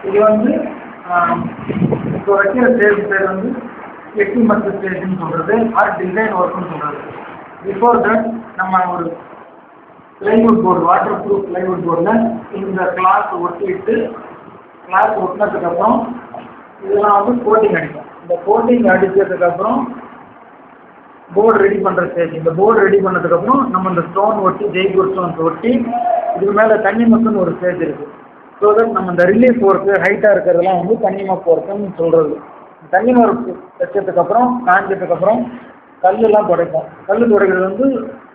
இது வந்து இப்போ வைக்கிற ஸ்டேஜ் பேர் வந்து எஸ்டிமேட் ஸ்டேஜ்னு சொல்கிறது, ஆர் டிசைன் ஒர்க்னு சொல்கிறது. பிஃபோர் தட் நம்ம ஒரு plywood board, water proof plywood போர்டில் இந்த கிளாத் ஒட்டிட்டு, கிளாத் ஒட்டினதுக்கப்புறம் இதெல்லாம் வந்து கோட்டிங் அடிக்கும். இந்த கோட்டிங் அடித்ததுக்கப்புறம் போர்டு ரெடி பண்ணுற ஸ்டேஜ். இந்த போர்டு ரெடி பண்ணதுக்கப்புறம் நம்ம இந்த ஸ்டோன் ஒட்டி, ஜெய்ப்பூர் ஸ்டோன்ஸ் ஒட்டி, இதுக்கு மேலே தண்ணி மக்குன்னு ஒரு ஸ்டேஜ் இருக்குது. ஸோ தட் நம்ம இந்த ரிலீஃப் ஒர்க்கு ஹைட்டாக இருக்கிறதெல்லாம் வந்து தண்ணி மக்கு ஒர்க்குன்னு சொல்கிறது. தண்ணி மக்கு வச்சதுக்கப்புறம் காஞ்சதுக்கப்புறம் கல்லெல்லாம் துடைப்போம். கல் துடைக்கிறது வந்து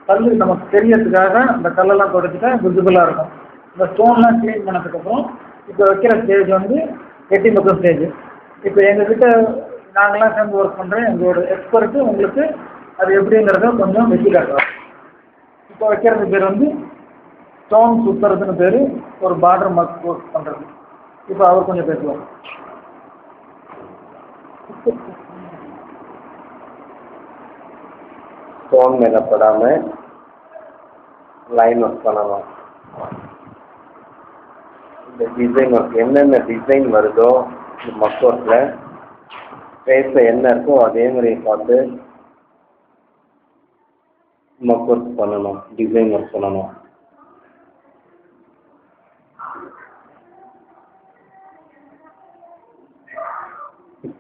கல் நமக்கு தெரியறதுக்காக அந்த கல்லெல்லாம் துடைச்சிட்டா விசிபிளாக இருக்கும். இந்த ஸ்டோன்லாம் க்ளீன் பண்ணதுக்கப்புறம் இப்போ வைக்கிற ஸ்டேஜ் வந்து எட்டி மக்கம் ஸ்டேஜ். இப்போ எங்ககிட்ட நாங்களாம் சேர்ந்து ஒர்க் பண்ணுறேன், எங்களோட எக்ஸ்பர்ட்டு உங்களுக்கு அது எப்படிங்கிறத கொஞ்சம் வெட்டி காட்டுறோம். இப்போ வைக்கிறது பேர் வந்து ஸ்டோன் சுற்றுறதுன்னு பேர், ஒரு பார்டர் மார்க் ஒர்க் பண்ணுறது. இப்போ அவர் கொஞ்சம் பேசுவார். ஸ்டோன் மேலே படாமல் லைன் ஒர்க் பண்ணணும். இந்த டிசைன் ஒர்க் என்னென்ன டிசைன் வருதோ இந்த மக் ஒர்க்கில் ஃபேஸில் என்ன இருக்கோ அதே மாதிரி பார்த்து மக் ஒர்க் பண்ணணும், டிசைன் ஒர்க் பண்ணணும்.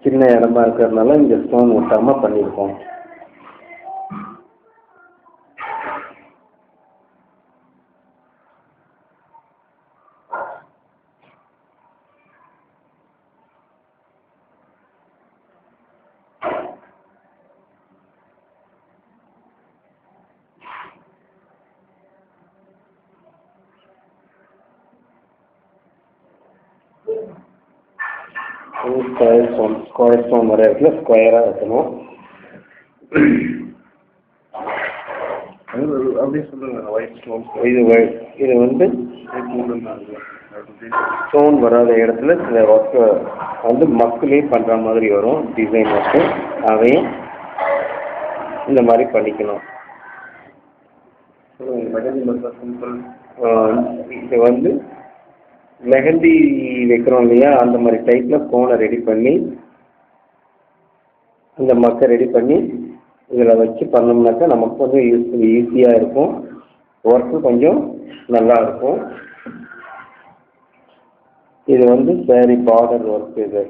சின்ன இடமா இருக்கிறதுனால இந்த ஸ்டோன் ஒட்டாமல் பண்ணியிருக்கோம். ஸ்கொயர் ஸ்டோன் வர இடத்துல ஸ்கொயராக வைக்கணும். அப்படியே சொல்லுங்க. ஒயிட் ஸ்டோன் இது வந்து ஸ்டோன் வராத இடத்துல சில ஒர்க்கு வந்து மக்களே பண்ணுற மாதிரி வரும் டிசைன் ஒர்க்கு. அதையும் இந்த மாதிரி பண்ணிக்கணும். இது வந்து மெஹந்தி வைக்கிறோம் இல்லையா, அந்த மாதிரி டைப்பில் கோனை ரெடி பண்ணி அந்த மக்கை ரெடி பண்ணி இதில் வச்சு பண்ணோம்னாக்கா நமக்கு கொஞ்சம் ஈஸியாக இருக்கும், ஒர்க்கு கொஞ்சம் நல்லா இருக்கும். இது வந்து சாரி பார்டர் ஒர்க். இது